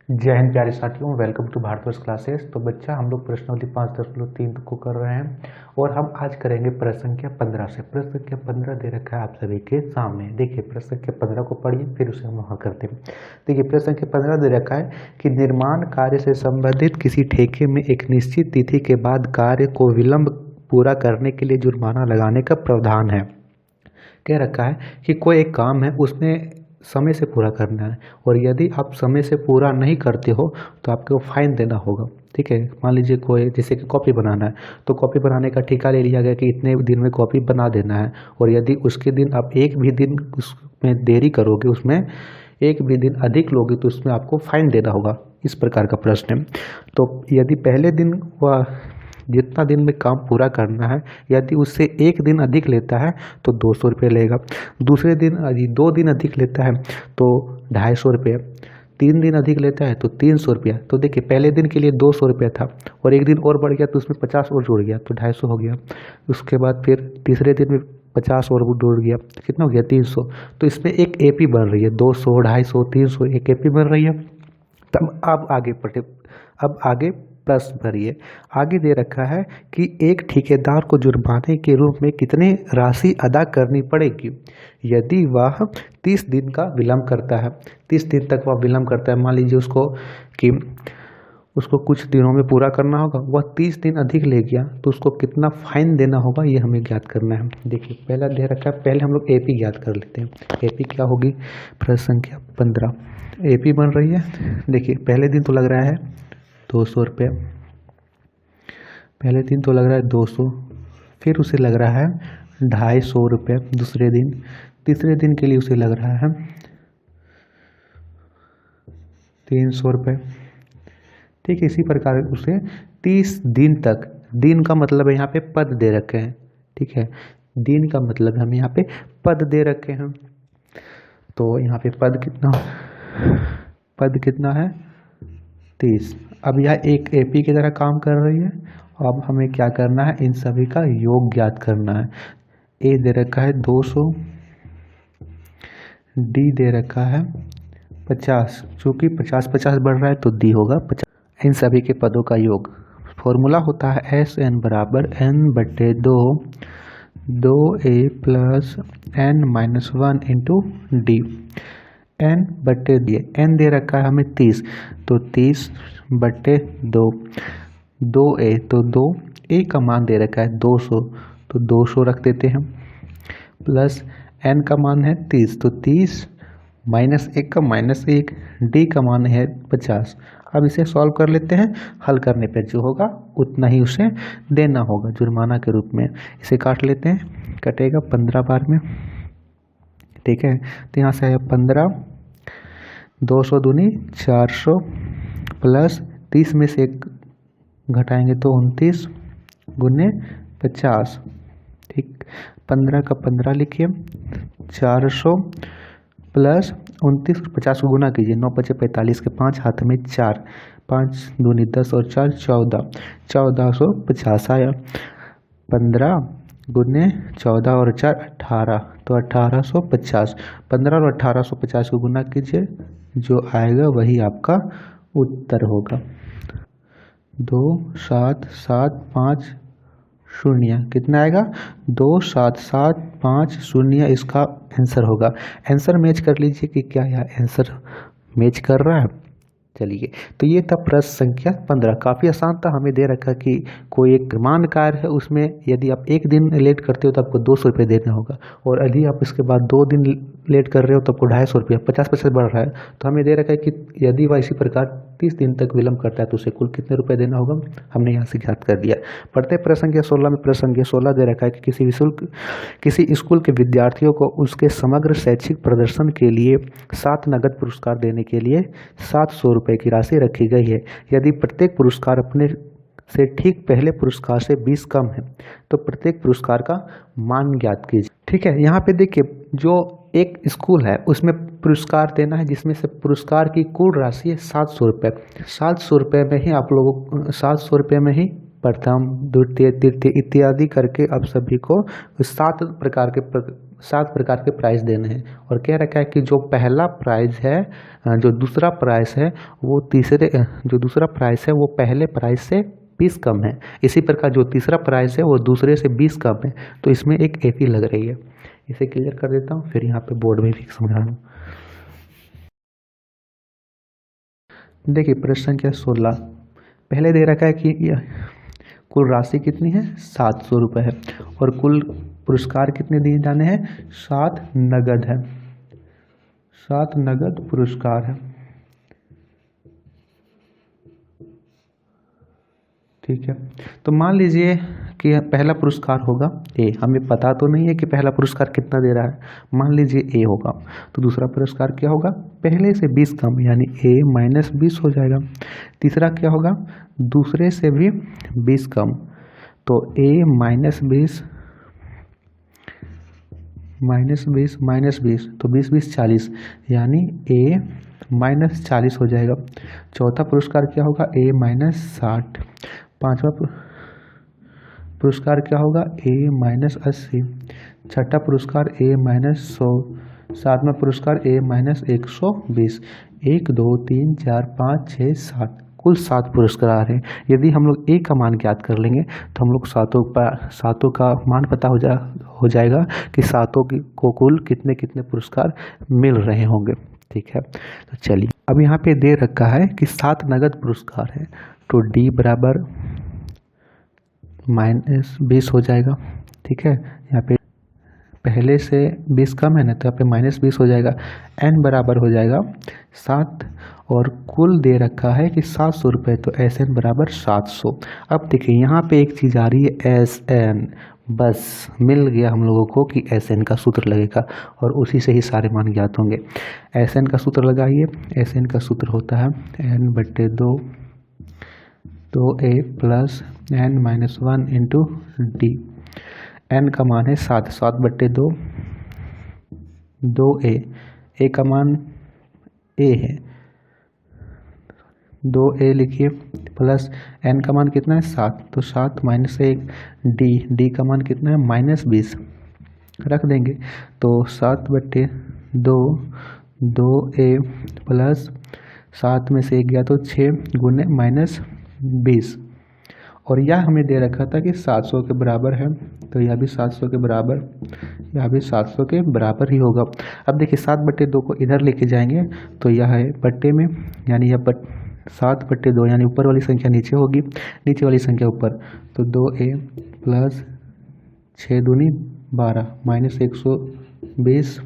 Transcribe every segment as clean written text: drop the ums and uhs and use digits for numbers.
जय हिंद प्यारे साथियों, वेलकम टू भारतवर्ष क्लासेस। तो बच्चा हम लोग प्रश्नावली 5.3 को कर रहे हैं और हम आज करेंगे प्रश्न संख्या 15 से। प्रश्न संख्या 15 दे रखा है आप सभी के सामने। देखिए प्रश्न संख्या 15 को पढ़िए, फिर उसे हम हल करते हैं। देखिए प्रश्न संख्या 15 दे रखा है कि निर्माण कार्य से संबंधित किसी ठेके में एक निश्चित तिथि के बाद कार्य को विलंब पूरा करने के लिए जुर्माना लगाने का प्रावधान है। कह रखा है कि कोई एक काम है उसमें समय से पूरा करना है और यदि आप समय से पूरा नहीं करते हो तो आपको फाइन देना होगा। ठीक है, मान लीजिए कोई जैसे कि कॉपी बनाना है तो कॉपी बनाने का ठेका ले लिया गया कि इतने दिन में कॉपी बना देना है, और यदि उसके दिन आप एक भी दिन उसमें देरी करोगे, उसमें एक भी दिन अधिक लोगे तो उसमें आपको फाइन देना होगा। इस प्रकार का प्रश्न है। तो यदि पहले दिन वह जितना दिन में काम पूरा करना है यदि उससे एक दिन अधिक लेता है तो 200 रुपये लेगा। दूसरे दिन यदि 2 दिन अधिक लेता है तो 250 रुपये। 3 दिन अधिक लेता है तो 300 रुपया। तो देखिए पहले दिन के लिए 200 रुपया था और एक दिन और बढ़ गया तो उसमें 50 और जुड़ गया तो 250 हो गया। उसके बाद फिर तीसरे दिन में 50 और जुड़ गया, कितना हो गया 300। तो इसमें एक एपी बन रही है, 200, 250, 300 एक एपी बन रही है। तब अब आगे बढ़े, अब आगे प्रश्न भरिए। आगे दे रखा है कि एक ठेकेदार को जुर्माने के रूप में कितनी राशि अदा करनी पड़ेगी यदि वह 30 दिन का विलंब करता है। 30 दिन तक वह विलंब करता है, मान लीजिए उसको कि उसको कुछ दिनों में पूरा करना होगा, वह 30 दिन अधिक ले गया तो उसको कितना फाइन देना होगा ये हमें ज्ञात करना है। देखिए पहला दे रखा है, पहले हम लोग एपी ज्ञात कर लेते हैं। एपी क्या होगी, प्रश्न संख्या 15 एपी बन रही है। देखिए पहले दिन तो लग रहा है 200 रुपये, पहले दिन तो लग रहा है 200, फिर उसे लग रहा है 250 रुपये दूसरे दिन। तीसरे दिन के लिए उसे लग रहा है 300 रुपये। ठीक है, इसी प्रकार उसे 30 दिन तक, दिन का मतलब है यहाँ पे पद दे रखे हैं। ठीक है, दिन का मतलब हम यहाँ पे पद दे रखे हैं। तो यहाँ पे पद कितना है 30। अब यह एक एपी की तरह काम कर रही है। अब हमें क्या करना है, इन सभी का योग ज्ञात करना है। ए दे रखा है 200, डी दे रखा है 50, चूँकि 50-50 बढ़ रहा है तो डी होगा 50। इन सभी के पदों का योग फॉर्मूला होता है एस एन बराबर n/2, 2a plus n-1 into D. n दे रखा है हमें 30, तो 30/2, 2a तो 2, a का मान दे रखा है 200 तो 200 रख देते हैं, प्लस n का मान है 30 तो 30 माइनस 1 का -1, d का मान है 50। अब इसे सॉल्व कर लेते हैं। हल करने पर जो होगा उतना ही उसे देना होगा जुर्माना के रूप में। इसे काट लेते हैं, कटेगा 15 बार में। ठीक है, तो यहाँ से आया 15, 200 दूनी 400, प्लस 30 में से 1 घटाएंगे तो 29 गुने 50। ठीक, 15 का 15 लिखिए, 400 प्लस 29 और 50 को गुना कीजिए, 9 × 5 = 45 के 5 हाथ में 4, 5 दूनी 10 और 4 14, 1450 आया। 15 गुने 14 और 4 18, तो 1850। 15 और 1850 को गुना कीजिए, जो आएगा वही आपका उत्तर होगा। 27750 कितना आएगा, 27750 इसका आंसर होगा। आंसर मैच कर लीजिए कि क्या यह आंसर मैच कर रहा है। चलिए, तो ये था प्रश्न संख्या 15। काफ़ी आसान था। हमें दे रखा कि कोई एक निर्माण कार्य है, उसमें यदि आप एक दिन लेट करते हो तो आपको 200 रुपये देना होगा, और यदि आप इसके बाद 2 दिन लेट कर रहे हो तो आपको 250 रुपया, 50% बढ़ रहा है। तो हमें दे रखा है कि यदि वह इसी प्रकार 30 दिन तक विलंब करता है तो उसे कुल कितने रुपये देना होगा, हमने यहाँ से ज्ञात कर दिया। पढ़ते प्रश्न संख्या 16 में प्रश्न संख्या 16 दे रखा है कि किसी स्कूल के विद्यार्थियों को उसके समग्र शैक्षिक प्रदर्शन के लिए 7 नगद पुरस्कार देने के लिए 700 रुपये की राशि रखी गई है। यदि प्रत्येक पुरस्कार अपने से ठीक पहले पुरस्कार से 20 कम है तो प्रत्येक पुरस्कार का मान ज्ञात कीजिए। ठीक है, यहाँ पे देखिए जो एक स्कूल है उसमें पुरस्कार देना है, जिसमें से पुरस्कार की कुल राशि है 700 रुपये। 700 रुपये में ही आप लोगों 700 रुपये में ही प्रथम, द्वितीय, तृतीय इत्यादि करके आप सभी को 7 प्रकार के 7 प्रकार के प्राइस देने हैं और कह रखा है कि जो पहला प्राइस है जो दूसरा प्राइस है वो जो दूसरा प्राइस है वो पहले प्राइस से 20 कम है। इसी प्रकार जो तीसरा प्राइस है वो दूसरे से 20 कम है। तो इसमें एक एफी लग रही है। इसे क्लियर कर देता हूँ, फिर यहाँ पे बोर्ड में भी समझा रहा हूँ। देखिए प्रश्न संख्या 16 पहले दे रखा है कि कुल राशि कितनी है 700 रुपये है और कुल पुरस्कार कितने दिए जाने हैं 7 नगद है, 7 नगद पुरस्कार है। ठीक है, तो मान लीजिए कि पहला पुरस्कार होगा ए, हमें पता तो नहीं है कि पहला पुरस्कार कितना दे रहा है, मान लीजिए ए होगा। तो दूसरा पुरस्कार क्या होगा पहले से 20 कम यानी ए -20 हो जाएगा। तीसरा क्या होगा दूसरे से भी 20 कम, तो ए -20 तो 20 40 यानी ए -40 हो जाएगा। चौथा पुरस्कार क्या होगा ए -60। पांचवा पुरस्कार क्या होगा ए -80। छठा पुरस्कार ए -100। सातवां पुरस्कार ए -120। 1 2 3 4 5 6 7 कुल 7 पुरस्कार आ रहे हैं। यदि हम लोग ए का मान ज्ञात कर लेंगे तो हम लोग सातों का मान पता हो जाएगा कि सातों को कुल कितने कितने पुरस्कार मिल रहे होंगे। ठीक है, तो चलिए अब यहाँ पे दे रखा है कि 7 नगद पुरस्कार है, तो डी बराबर -20 हो जाएगा। ठीक है, यहाँ पे पहले से 20 कम है ना, तो यहाँ पे -20 हो जाएगा। n बराबर हो जाएगा 7 और कुल दे रखा है कि 700 रुपये, तो SN बराबर 700। अब देखिए यहाँ पे एक चीज़ आ रही है SN, बस मिल गया हम लोगों को कि SN का सूत्र लगेगा और उसी से ही सारे मान ज्ञात होंगे। SN का सूत्र लगाइए, SN का सूत्र होता है n/2 2a plus n-1 into D. n का मान है 7, 7/2 2a, a का मान a है 2a लिखिए, प्लस n का मान कितना है 7, तो 7 -1 d का मान कितना है -20 रख देंगे, तो 7/2 2a प्लस 7 में से 1 गया तो 6 गुने -20 और यह हमें दे रखा था कि 700 के बराबर है, तो यह भी 700 के बराबर, यह भी 700 के बराबर ही होगा। अब देखिए 7/2 को इधर लेके जाएंगे तो यह है बट्टे में, यानी यह 7/2 यानी ऊपर वाली संख्या नीचे होगी, नीचे वाली संख्या ऊपर, तो 2a प्लस 6 दूनी 12 -120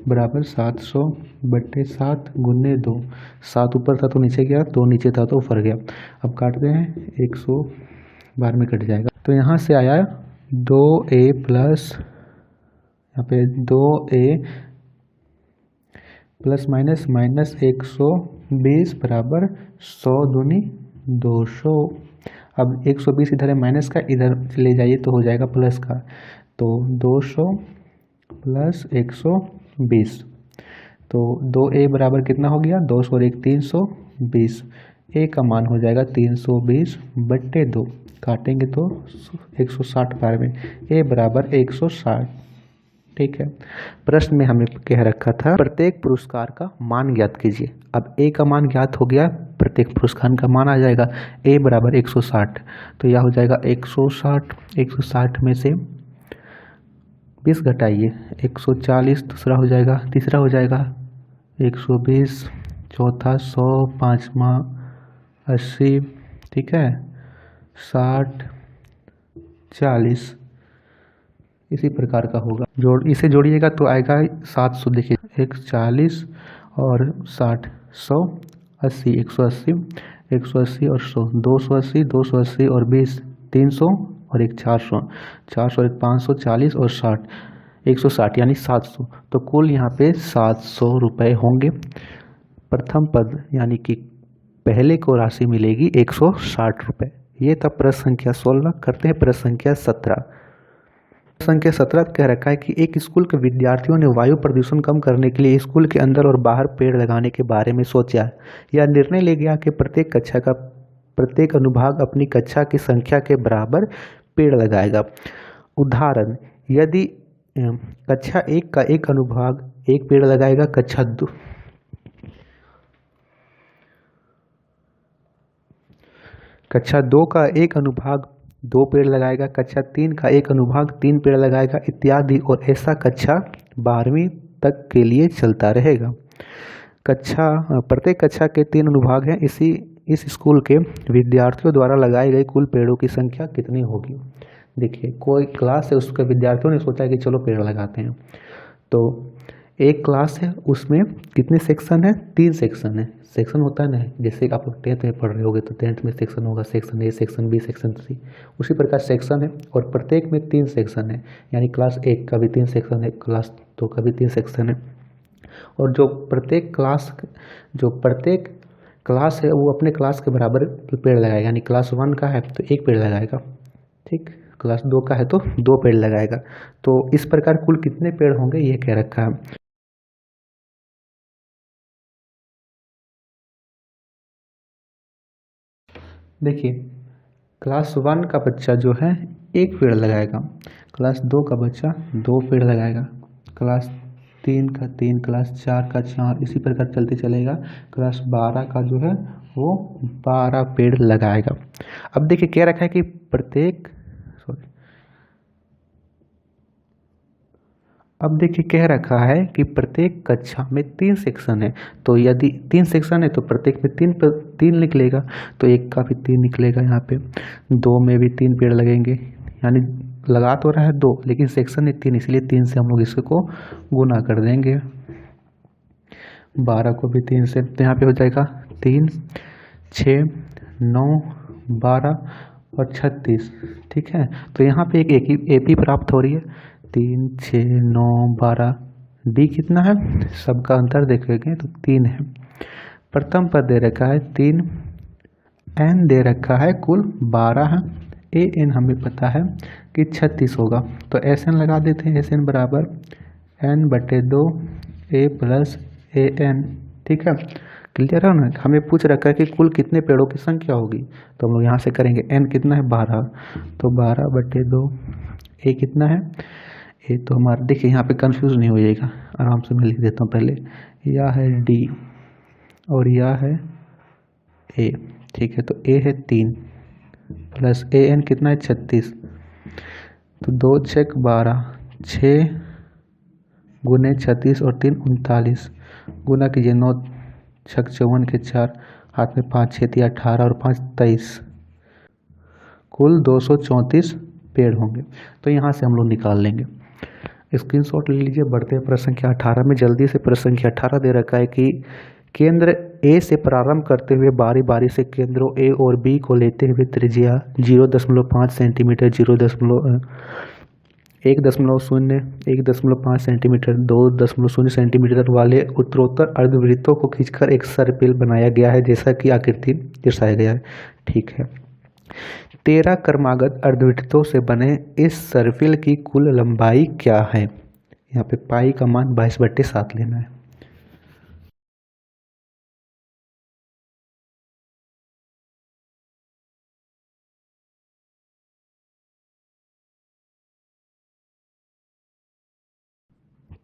बराबर 700/7 गुने 2। 7 ऊपर था तो नीचे गया, 2 नीचे था तो ऊपर गया। अब काटते हैं 112 में कट जाएगा, तो यहाँ से आया 2a प्लस, यहाँ पे 2a प्लस माइनस -120 बराबर 100 दूनी 200। अब 120 इधर है माइनस का, इधर ले जाइए तो हो जाएगा प्लस का, तो 200 प्लस 120, तो 2a बराबर कितना हो गया 200 और 1 320। a का मान हो जाएगा 320/2, काटेंगे तो 160 बार में a बराबर 160। ठीक है, प्रश्न में हमें कह रखा था प्रत्येक पुरस्कार का मान ज्ञात कीजिए। अब a का मान ज्ञात हो गया, प्रत्येक पुरस्कार का मान आ जाएगा a बराबर 160, तो यह हो जाएगा 160। 160 में से 20 घटाइए 140, दूसरा हो जाएगा, तीसरा हो जाएगा 120, चौथा 100, पाँचवा 80, ठीक है 60, 40, इसी प्रकार का होगा। इसे जोड़िएगा तो आएगा 700। देखिए 140 और 60, 180, 180, 180 और 100, 280, 280 और 20, 300 और 1 400, 400 और 1 540 और 60, 160 यानी 700। तो कुल यहाँ पे 700 रुपये होंगे। प्रथम पद यानी कि पहले को राशि मिलेगी 160 रुपये। ये था प्रश्न संख्या 16। करते हैं प्रश्न संख्या 17। संख्या 17 कह रखा है कि एक स्कूल के विद्यार्थियों ने वायु प्रदूषण कम करने के लिए स्कूल के अंदर और बाहर पेड़ लगाने के बारे में सोचा। यह निर्णय ले गया कि प्रत्येक कक्षा का प्रत्येक अनुभाग अपनी कक्षा की संख्या के बराबर पेड़ लगाएगा। उदाहरण, यदि कक्षा 1 का एक अनुभाग एक पेड़ लगाएगा, कक्षा 2 का एक अनुभाग 2 पेड़ लगाएगा, कक्षा 3 का एक अनुभाग 3 पेड़ लगाएगा इत्यादि, और ऐसा कक्षा 12वीं तक के लिए चलता रहेगा। प्रत्येक कक्षा के 3 अनुभाग हैं। इस स्कूल के विद्यार्थियों द्वारा लगाए गए कुल पेड़ों की संख्या कितनी होगी। देखिए, कोई क्लास है, उसके विद्यार्थियों ने सोचा कि चलो पेड़ लगाते हैं। तो एक क्लास है, उसमें कितने सेक्शन है? 3 सेक्शन है। सेक्शन होता है ना, जैसे आप लोग 10th में पढ़ रहे होगे तो 10th में सेक्शन होगा, section A, section B, section C, उसी प्रकार सेक्शन है, और प्रत्येक में 3 सेक्शन है। यानी क्लास 1 का भी 3 सेक्शन है, क्लास 2 का भी 3 सेक्शन है। और जो प्रत्येक क्लास है वो अपने क्लास के बराबर पेड़ लगाएगा। यानी क्लास 1 का है तो 1 पेड़ लगाएगा, ठीक। क्लास 2 का है तो 2 पेड़ लगाएगा। तो इस प्रकार कुल कितने पेड़ होंगे ये कह रखा है। देखिए, क्लास 1 का बच्चा जो है 1 पेड़ लगाएगा, क्लास 2 का बच्चा 2 पेड़ लगाएगा, क्लास 3 का 3, क्लास 4 का 4, इसी प्रकार चलते चलेगा। क्लास 12 का जो है वो 12 पेड़ लगाएगा। अब देखिए क्या रखा है कि प्रत्येक कक्षा में 3 सेक्शन है। तो यदि 3 सेक्शन है तो प्रत्येक में 3 निकलेगा, तो 1 का भी 3 निकलेगा। यहाँ पे 2 में भी 3 पेड़ लगेंगे, यानी लगा तो रहा है 2, लेकिन सेक्शन है 3, इसलिए 3 से हम लोग इसको गुना कर देंगे। 12 को भी 3 से, तो यहाँ पे हो जाएगा 3, 6, 9, 12 और 36, ठीक है। तो यहाँ पे एक AP प्राप्त हो रही है, 3, 6, 9, 12। डी कितना है, सबका अंतर देखेंगे तो 3 है। प्रथम पद दे रखा है 3, एन दे रखा है कुल 12 है, ए एन हमें पता है कि 36 होगा। तो एस एन लगा देते हैं, एस एन बराबर n/2 a + a n, ठीक है। क्लियर है ना। हमें पूछ रखा है कि कुल कितने पेड़ों की संख्या होगी, तो हम लोग यहाँ से करेंगे। n कितना है 12, तो 12/2। a कितना है, ए तो हमारा, देखिए यहाँ पे कंफ्यूज नहीं हो जाएगा, आराम से मैं लिख देता हूँ पहले। यह है डी और यह है ए, ठीक है। तो ए है 3 प्लस ए एन कितना है 36, तो 2 छक 12, 6 गुने 36 और 3 39, गुना कीजिए 9 छक 54 के 4, हाथ में 5 6 18 और 5 23, कुल 234 पेड़ होंगे। तो यहाँ से हम लोग निकाल लेंगे। स्क्रीनशॉट ले लीजिए। बढ़ते हैं प्रश्न संख्या 18 में। जल्दी से प्रश्न संख्या 18 दे रखा है कि केंद्र ए से प्रारंभ करते हुए बारी बारी से केंद्रों ए और बी को लेते हुए त्रिज्या 0.5 सेंटीमीटर, 1.0, 1.5 सेंटीमीटर, 2.0 सेंटीमीटर वाले उत्तरोत्तर अर्धवृत्तों को खींचकर एक सर्पिल बनाया गया है, जैसा कि आकृति दर्शाया गया है, ठीक है। 13 क्रमागत अर्धवृत्तों से बने इस सर्पिल की कुल लंबाई क्या है। यहाँ पे पाई का मान 22/7 लेना है।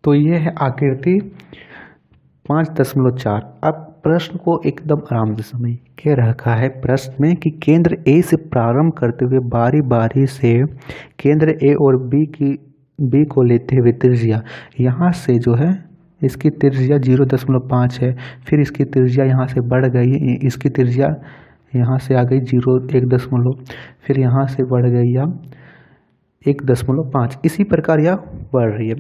तो ये है आकृति 5.4। अब प्रश्न को एकदम आराम से समझ के रखा है प्रश्न में कि केंद्र ए से प्रारंभ करते हुए बारी बारी से केंद्र ए और बी को लेते हुए त्रिज्या, यहाँ से जो है इसकी त्रिज्या 0.5 है, फिर इसकी त्रिज्या यहाँ से बढ़ गई, इसकी त्रिज्या यहाँ से आ गई 1, फिर यहाँ से बढ़ गई या 1.5, इसी प्रकार यह बढ़ रही है।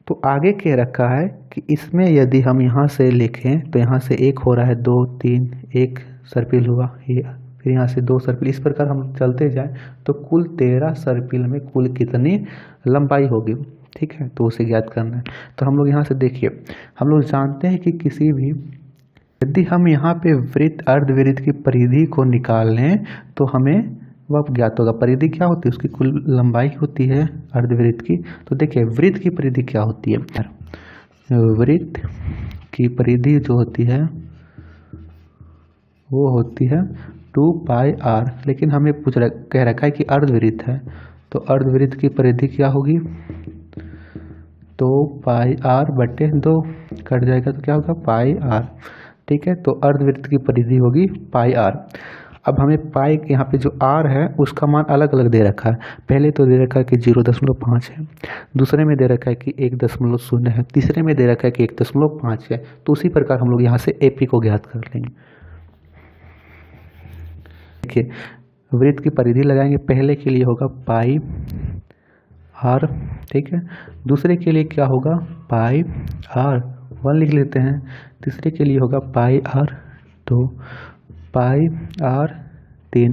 तो आगे कह रखा है कि इसमें यदि हम यहाँ से लिखें तो यहाँ से 1 हो रहा है, 2, 3, 1 सर्पिल हुआ, फिर यहाँ से 2 सर्पिल, इस प्रकार हम चलते जाएं तो कुल 13 सर्पिल में कुल कितनी लंबाई होगी, ठीक है। तो उसे ज्ञात करना है। तो हम लोग यहाँ से देखिए, हम लोग जानते हैं कि किसी भी, यदि हम यहाँ पे वृत्त अर्धवृत्त की परिधि को निकाल लें तो हमें वह ज्ञात होगा। परिधि क्या होती है, उसकी कुल लंबाई होती है अर्धवृत्त की। तो देखिए वृत्त की परिधि क्या होती है, वृत्त की परिधि जो होती है वो होती है 2πr, लेकिन हमें कह रखा है कि अर्धवृत्त है, तो अर्धवृत्त की परिधि क्या होगी तो पाई आर बटे 2 कट जाएगा तो क्या होगा पाई आर। ठीक है, तो अर्धवृत्त की परिधि होगी पाई आर। अब हमें पाई यहाँ पे जो आर है उसका मान अलग अलग दे रखा है। पहले तो दे रखा है कि 0.5 है, दूसरे में दे रखा है कि 1.0 है, तीसरे में दे रखा है कि 1.5 है। तो उसी प्रकार हम लोग यहाँ से एपी को ज्ञात कर लेंगे। देखिए वृत्त की परिधि लगाएंगे, पहले के लिए होगा पाई आर, ठीक है, दूसरे के लिए क्या होगा पाई आर 1 लिख लेते हैं, तीसरे के लिए होगा पाई आर 2, पाई आर 3,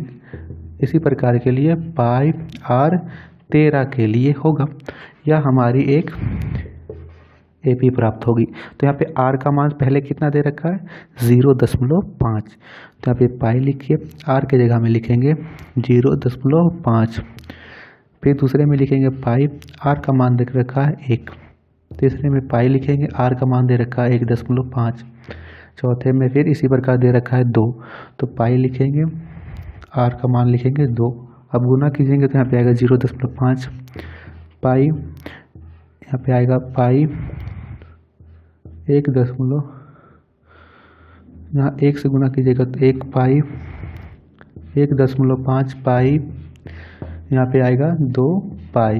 इसी प्रकार के लिए पाई आर 13 के लिए होगा। यह हमारी एक एपी प्राप्त होगी। तो यहाँ पे आर का मान पहले कितना दे रखा है 0.5, तो यहाँ पे पाई लिखिए, आर के जगह में लिखेंगे 0.5, फिर दूसरे में लिखेंगे पाई, आर का मान दे रखा है 1, तीसरे में पाई लिखेंगे, आर का मान दे रखा है 1.5, चौथे में फिर इसी प्रकार दे रखा है 2, तो पाई लिखेंगे, आर का मान लिखेंगे 2। अब गुना कीजिएंगे तो यहाँ पे आएगा 0.5 पाई, यहाँ पे आएगा पाई 1 दशमलव, यहाँ 1 से गुना कीजिएगा तो 1 पाई 1.5 पाई, यहाँ पे आएगा 2 पाई।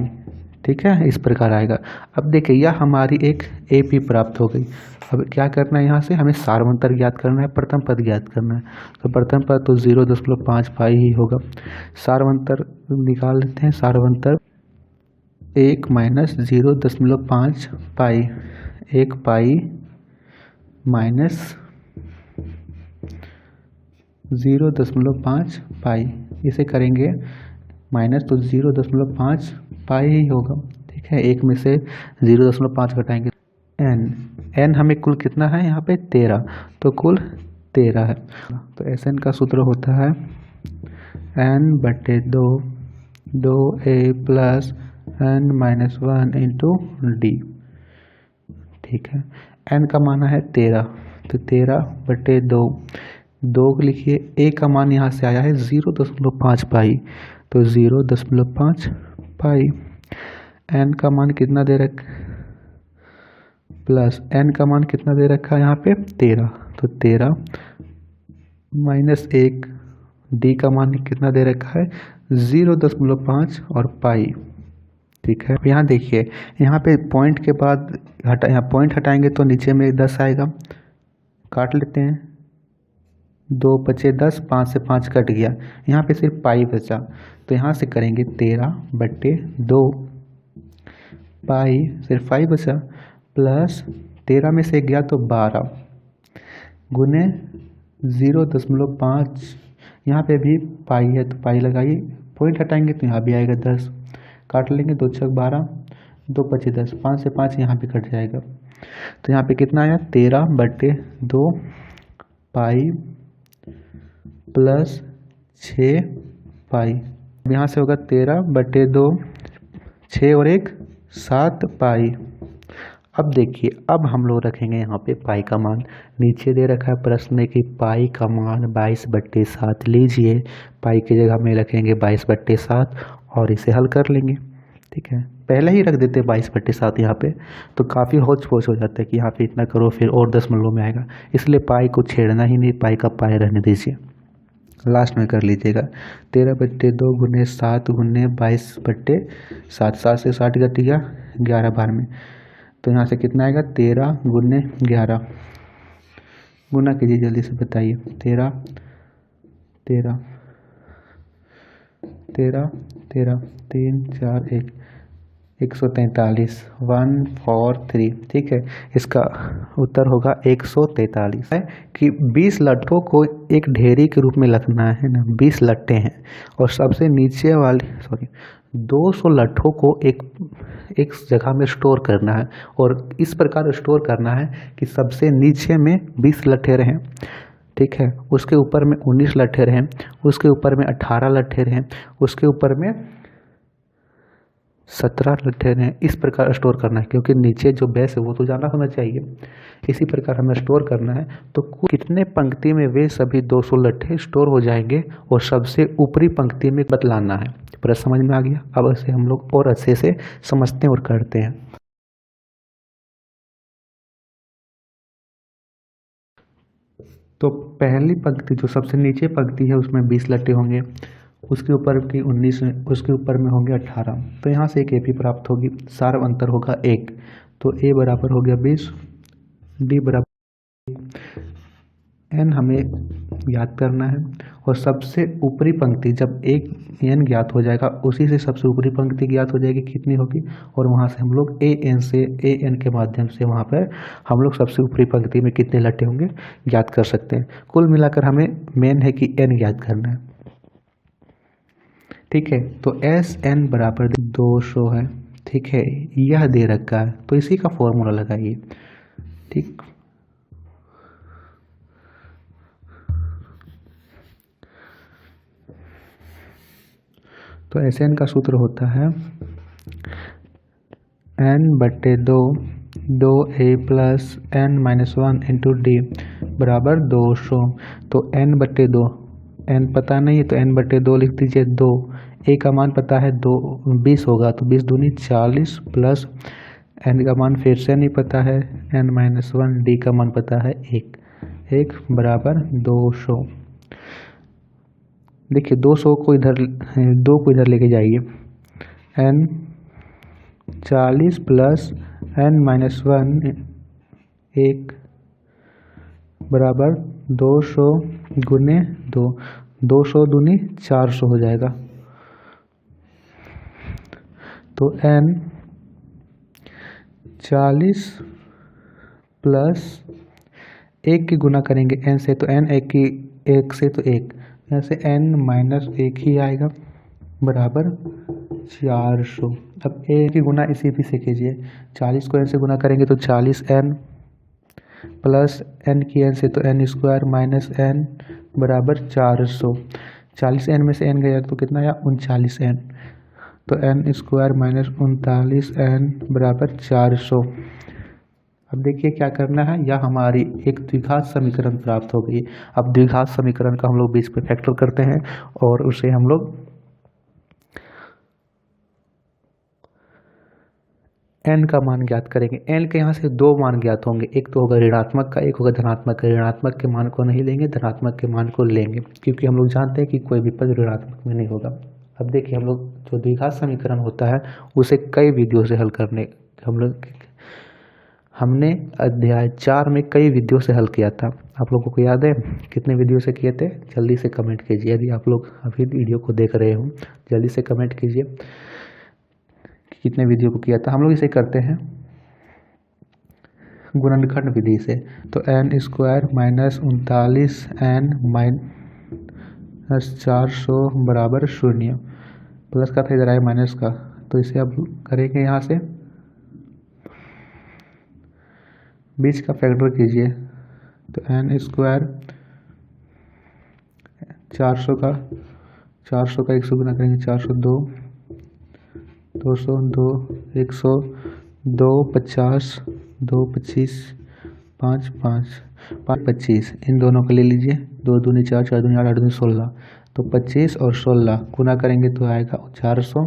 ठीक है, इस प्रकार आएगा। अब देखिए यह हमारी एक एपी प्राप्त हो गई। अब क्या करना है, यहाँ से हमें सारवंतर ज्ञात करना है, प्रथम पद ज्ञात करना है। तो प्रथम पद तो 0.5 पाई ही होगा। सारवंतर निकाल लेते हैं, सारवंतर 1 माइनस 0.5 पाई, 1 पाई माइनस 0.5 पाई, इसे करेंगे माइनस तो 0.5 पाई ही होगा। ठीक है, एक में से 0.5 घटाएंगे एन हमें कुल कितना है यहाँ पे 13, तो कुल 13 है। तो एस एन का सूत्र होता है n बटे 2 a plus n minus 1 into D. ठीक है, n का मान है 13, तो 13 बटे 2 लिखिए, a का मान यहाँ से आया है 0.5 पाई, तो 0.5 पाई, n का मान कितना दे रखा प्लस n का मान कितना दे रखा है यहाँ पे 13, तो 13 माइनस 1, d का मान कितना दे रखा है 0.5 और पाई। ठीक है, यहाँ देखिए, यहाँ पे पॉइंट के बाद यहाँ पॉइंट हटाएंगे तो नीचे में 10 आएगा, काट लेते हैं, 2 बचे 10, 5 से 5 कट गया, यहाँ पे सिर्फ पाई बचा, तो यहाँ से करेंगे 13 बटे 2 पाई, सिर्फ पाई बचा, प्लस 13 में से गया तो 12 गुने 0.5, यहाँ पे भी पाई है तो पाई लगाइए, पॉइंट हटाएंगे तो यहाँ भी आएगा 10, काट लेंगे, 2 छक 12, 2 पचे 10, 5 से 5 यहाँ पे कट जाएगा, तो यहाँ पे कितना आया 13 बटे 2 पाई प्लस 6 पाई। यहाँ से होगा 13 बटे 2, 6 और 1 7 पाई। अब देखिए, अब हम लोग रखेंगे यहाँ पे पाई का मान, नीचे दे रखा है प्रश्न में कि पाई का मान 22/7 लीजिए, पाई की जगह में रखेंगे 22/7 और इसे हल कर लेंगे। ठीक है, पहले ही रख देते 22/7 यहाँ पे, तो काफ़ी होच पोच हो जाता है कि यहाँ पे इतना करो फिर और दशमलव में आएगा, इसलिए पाई को छेड़ना ही नहीं, पाई का पाई रहने दीजिए, लास्ट में कर लीजिएगा। 13 बटे 2 गुने 7 गुने 22/7, 7 से 60 घट गया 11 बार में, तो यहाँ से कितना आएगा 13 गुने 11, गुना कीजिए जल्दी से बताइए, 13 13 13 13 3 4 1 143 143। ठीक है, इसका उत्तर होगा 143 है कि 20 लट्ठों को एक ढेरी के रूप में रखना है ना, 20 लट्ठे हैं और सबसे नीचे वाली 200 लट्ठों को एक जगह में स्टोर करना है, और इस प्रकार स्टोर करना है कि सबसे नीचे में 20 लट्ठे रहें। ठीक है, उसके ऊपर में 19 लट्ठे रहें, उसके ऊपर में 18 लट्ठे रहें, उसके ऊपर में 17 लट्ठे रहें। इस प्रकार स्टोर करना है, क्योंकि नीचे जो बेस है वो तो जाना होना चाहिए, इसी प्रकार हमें स्टोर करना है। तो कितने पंक्ति में वे सभी 200 लट्ठे स्टोर हो जाएंगे और सबसे ऊपरी पंक्ति में बतलाना है। प्रश्न समझ में आ गया? अब इसे हम लोग और अच्छे से समझते हैं और करते हैं। तो पहली पंक्ति जो सबसे नीचे पंक्ति है उसमें 20 लट्टे होंगे, उसके ऊपर की 19, उसके ऊपर में होंगे 18। तो यहाँ से एक AP प्राप्त होगी, सारा अंतर होगा 1। तो A बराबर हो गया 20, D बराबर n हमें याद करना है। और सबसे ऊपरी पंक्ति जब एक n ज्ञात हो जाएगा उसी से सबसे ऊपरी पंक्ति ज्ञात हो जाएगी कितनी होगी, और वहाँ से हम लोग an के माध्यम से वहाँ पर हम लोग सबसे ऊपरी पंक्ति में कितने लट्टे होंगे ज्ञात कर सकते हैं। कुल मिलाकर हमें मेन है कि n ज्ञात करना है। ठीक है, तो SN बराबर 200 है। ठीक है, यह दे रखा है तो इसी का फॉर्मूला लगाइए। ठीक, तो SN का सूत्र होता है n/2 2a plus n-1 into D बराबर 200। तो n/2, n पता नहीं है तो n/2 लिख दीजिए 2। a का मान पता है 20 होगा तो 20 दूनी 40 प्लस n का मान फिर से नहीं पता है n-1, d का मान पता है 1 बराबर 200। देखिए 200 को इधर 2 को इधर लेके जाइए, n 40 प्लस n-1 1 बराबर 200 गुने 2, 200 दूनी 400 हो जाएगा। तो n 40 प्लस 1 की गुना करेंगे n से, तो n 1 से तो 1, यहाँ से n-1 ही आएगा बराबर 400। अब a की गुना इसी भी से कीजिए, 40 को n से गुना करेंगे तो 40n प्लस n की n से तो n² माइनस n बराबर 400। 40n में से n गया तो कितना आया 39n, तो n² माइनस 39n बराबर 400। अब देखिए क्या करना है, यह हमारी एक द्विघात समीकरण प्राप्त हो गई। अब द्विघात समीकरण का हम लोग बीच पे फैक्टर करते हैं और उसे हम लोग n का मान ज्ञात करेंगे। n के यहाँ से 2 मान ज्ञात होंगे, एक तो होगा ऋणात्मक का, एक होगा धनात्मक का। ऋणात्मक के मान को नहीं लेंगे, धनात्मक के मान को लेंगे, क्योंकि हम लोग जानते हैं कि कोई भी पद ऋणात्मक में नहीं होगा। अब देखिए हम लोग जो द्विघात समीकरण होता है उसे कई विधियों से हल करने हमने अध्याय 4 में कई विधियों से हल किया था। आप लोगों को याद है कितने विधियों से किए थे? जल्दी से कमेंट कीजिए। यदि आप लोग अभी वीडियो को देख रहे हो जल्दी से कमेंट कीजिए कितने विधियों को किया था। हम लोग इसे करते हैं गुणनखंड विधि से। तो n² माइनस 39n माइनस 400 बराबर 0। प्लस का था, इधर आया माइनस का, तो इसे अब करेंगे यहाँ से बीच का फैक्टर कीजिए। तो n² 400 का 100 गुना करेंगे 402, 202, 100, 2 50, 2 25, 5 5 5 25, इन दोनों को ले लीजिए। 2 दूनी 4, 4 दूनी 8, 8 दूनी 16। तो 25 और 16 गुना करेंगे तो आएगा 400।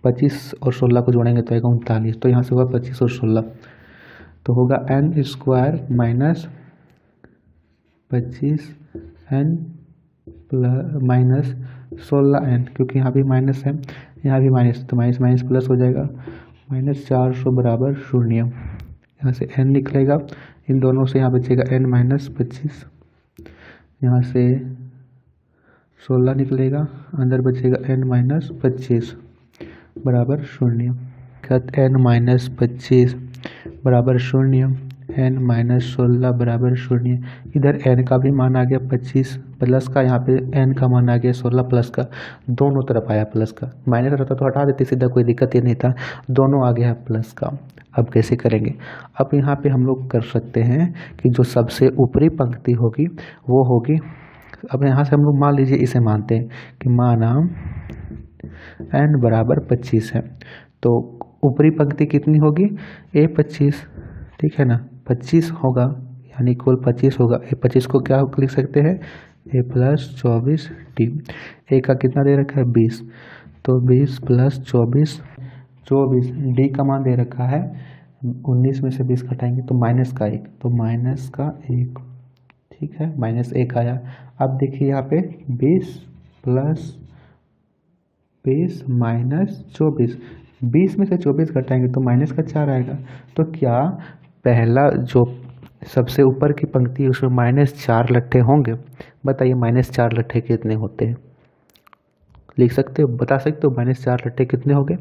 25 और 16 को जोड़ेंगे तो आएगा 39। तो यहाँ से होगा 25 और 16, तो होगा n² minus 25n minus 16n, क्योंकि यहाँ भी माइनस है यहाँ भी माइनस, तो माइनस माइनस प्लस हो जाएगा, माइनस 400 बराबर 0। यहाँ से n निकलेगा, इन दोनों से यहाँ बचेगा n माइनस 25, यहाँ से 16 निकलेगा, अंदर बचेगा n माइनस 25 बराबर 0। n माइनस 25 बराबर 0, n माइनस 16 बराबर 0। इधर n का भी मान आ गया 25 प्लस का, यहाँ पे n का मान आ गया 16 प्लस का, दोनों तरफ आया प्लस का। माइनस रहता तो हटा देते सीधा, कोई दिक्कत ही नहीं था, दोनों आ गया प्लस का। अब कैसे करेंगे? अब यहाँ पे हम लोग कर सकते हैं कि जो सबसे ऊपरी पंक्ति होगी वो होगी, अब यहाँ से हम लोग मान लीजिए इसे मानते हैं कि माना n बराबर 25 है, तो ऊपरी पंक्ति कितनी होगी? a25, ठीक है ना, 25 होगा, यानी कुल 25 होगा। a25 को क्या लिख सकते हैं? a plus 24d। a का कितना दे रखा है? 20, तो 20 प्लस 24 24, d का मान दे रखा है 19 में से 20 घटाएंगे तो माइनस का 1, तो माइनस का 1, ठीक है, -1 आया। अब देखिए यहाँ पे 20 प्लस 20 माइनस 24, 20 में से 24 घटाएंगे तो -4 आएगा। तो क्या पहला जो सबसे ऊपर की पंक्ति है उसमें -4 लट्ठे होंगे? बताइए -4 लट्ठे कितने होते हैं? लिख सकते हो, बता सकते हो -4 लट्ठे कितने होंगे?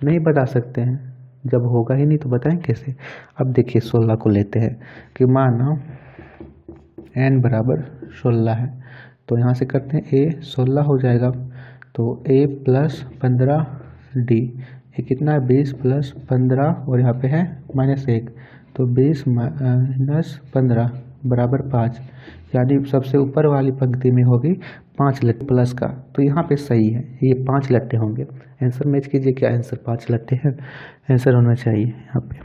नहीं बता सकते हैं, जब होगा ही नहीं तो बताएं कैसे। अब देखिए 16 को लेते हैं कि माना n बराबर 16 है, तो यहाँ से करते हैं a 16 हो जाएगा, तो a प्लस 15d, ये कितना है 20 प्लस 15 और यहाँ पे है -1, तो 20 माइनस 15 बराबर 5, यानी सबसे ऊपर वाली पंक्ति में होगी 5 लट्टे प्लस का, तो यहाँ पे सही है, ये 5 लट्टे होंगे। आंसर मैच कीजिए, क्या आंसर 5 लट्टे है? आंसर होना चाहिए यहाँ पे।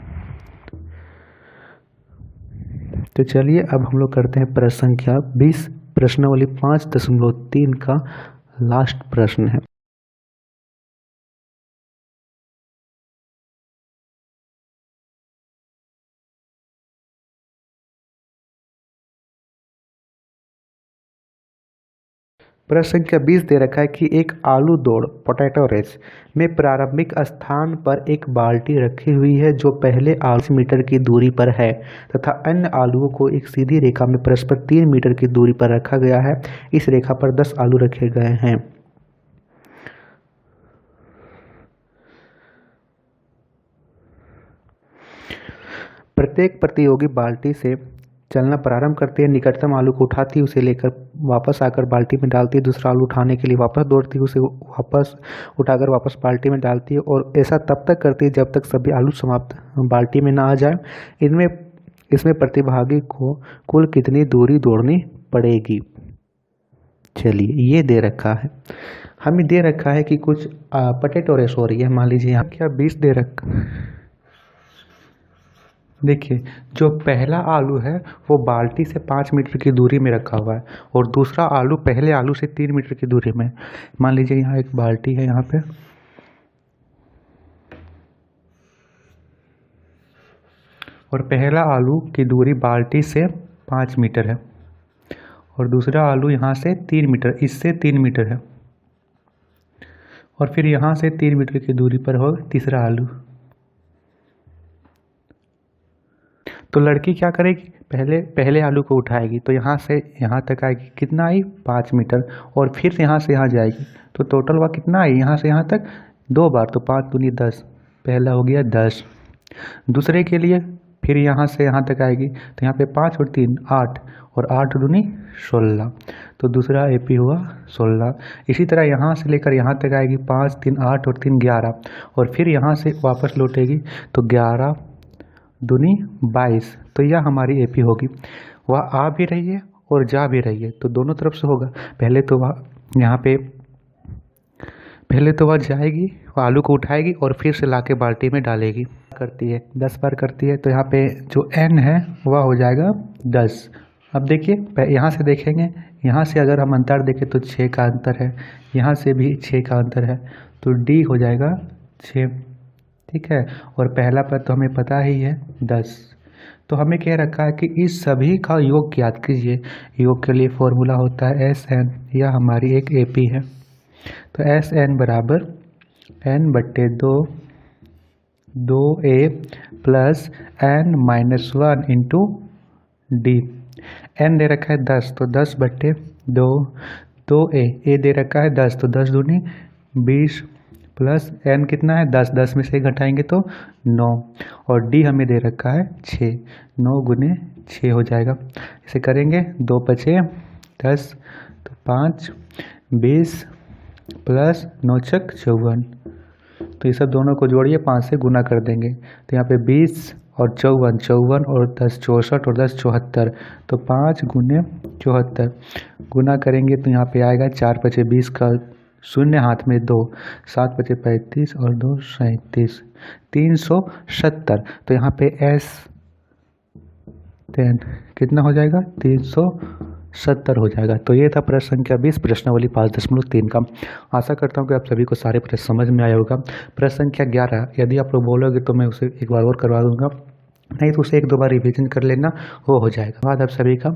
तो चलिए अब हम लोग करते हैं प्रश्न संख्या 20, प्रश्नावली 5.3 का लास्ट प्रश्न है। प्रश्न संख्या 20 दे रखा है कि एक आलू दौड़ पोटैटो रेस में प्रारंभिक स्थान पर एक बाल्टी रखी हुई है जो पहले 8 मीटर की दूरी पर है तथा अन्य आलुओं को एक सीधी रेखा में परस्पर 3 मीटर की दूरी पर रखा गया है। इस रेखा पर 10 आलू रखे गए हैं। प्रत्येक प्रतियोगी बाल्टी से चलना प्रारंभ करती है, निकटतम आलू को उठाती है, उसे लेकर वापस आकर बाल्टी में डालती है, दूसरा आलू उठाने के लिए वापस दौड़ती है, उसे वापस उठाकर वापस बाल्टी में डालती है और ऐसा तब तक करती है जब तक सभी आलू समाप्त बाल्टी में ना आ जाए। इसमें प्रतिभागी को कुल कितनी दूरी दौड़नी पड़ेगी? चलिए ये दे रखा है, हमें दे रखा है कि कुछ पोटैटो रेस हो रही है। मान लीजिए यहाँ क्या 20 दे रखा, देखिए जो पहला आलू है वो बाल्टी से 5 मीटर की दूरी में रखा हुआ है और दूसरा आलू पहले आलू से 3 मीटर की दूरी में। मान लीजिए यहाँ एक बाल्टी है यहाँ पे, और पहला आलू की दूरी बाल्टी से 5 मीटर है और दूसरा आलू यहाँ से 3 मीटर, इससे 3 मीटर है, और फिर यहाँ से 3 मीटर की दूरी पर हो तीसरा आलू। तो लड़की क्या करेगी, पहले आलू को उठाएगी तो यहाँ से यहाँ तक आएगी, कितना आई 5 मीटर, और फिर यहाँ से यहाँ जाएगी तो टोटल वह कितना आई, यहाँ से यहाँ तक 2 बार, तो 5 दूनी 10, पहला हो गया 10। दूसरे के लिए फिर यहाँ से यहाँ तक आएगी तो यहाँ पे 5 और 3 8 और 8 दूनी 16, तो दूसरा एपी हुआ 16। इसी तरह यहाँ से लेकर यहाँ तक आएगी 5 3 8 और 3 11, और फिर यहाँ से वापस लौटेगी तो 11 दूनी 22, तो यह हमारी एपी होगी। वह आ भी रही है और जा भी रही है, तो दोनों तरफ से होगा। पहले तो वह जाएगी, वह आलू को उठाएगी और फिर से लाके बाल्टी में डालेगी, करती है 10 बार करती है, तो यहाँ पे जो n है वह हो जाएगा 10। अब देखिए यहाँ से देखेंगे, यहाँ से अगर हम अंतर देखें तो 6 का अंतर है, यहाँ से भी 6 का अंतर है, तो d हो जाएगा 6, ठीक है। और पहला पद तो हमें पता ही है 10, तो हमें कह रखा है कि इस सभी का योग ज्ञात कीजिए। योग के लिए फॉर्मूला होता है SN, यह हमारी एक AP है, तो SN बराबर n/2 2a plus n-1 into D. n दे रखा है 10, तो 10/2, 2a दे रखा है 10, तो 10 दूनी 20 प्लस n कितना है 10, 10 में से घटाएंगे तो 9, और d हमें दे रखा है 6, 9 गुने 6 हो जाएगा। इसे करेंगे 2 पचे 10, तो 5 20 प्लस 9 छक 54, तो ये सब दोनों को जोड़िए 5 से गुना कर देंगे, तो यहाँ पे 20 और 54 और 10 64 और 10 74, तो 5 गुने 74 गुना करेंगे तो यहाँ पे आएगा 4 पचे 20 का शून्य हाथ में 2, 7 पचे 35 और 2 37, 370, तो यहाँ पे S10 कितना हो जाएगा 370 हो जाएगा। तो ये था प्रश्न संख्या 20 प्रश्नावली 5.3 का। आशा करता हूँ कि आप सभी को सारे प्रश्न समझ में आया होगा। प्रश्न संख्या 11 यदि आप लोग बोलोगे तो मैं उसे एक बार और करवा दूंगा, नहीं तो उसे 1-2 बार रिविजन कर लेना, वो हो जाएगा। बाद आप सभी का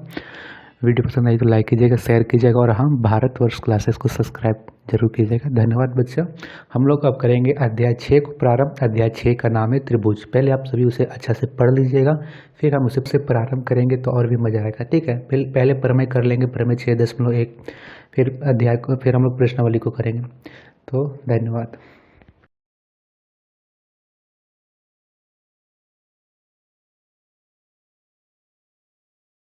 वीडियो पसंद आई तो लाइक कीजिएगा, शेयर कीजिएगा और हम भारतवर्ष क्लासेस को सब्सक्राइब जरूर कीजिएगा। धन्यवाद बच्चों। हम लोग अब करेंगे अध्याय 6 को प्रारंभ। अध्याय 6 का नाम है त्रिभुज। पहले आप सभी उसे अच्छा से पढ़ लीजिएगा, फिर हम उसे प्रारंभ करेंगे तो और भी मजा आएगा। ठीक है, पहले प्रमेय कर लेंगे, प्रमेय 6.1, फिर अध्याय को, फिर हम लोग प्रश्नावली को करेंगे। तो धन्यवाद।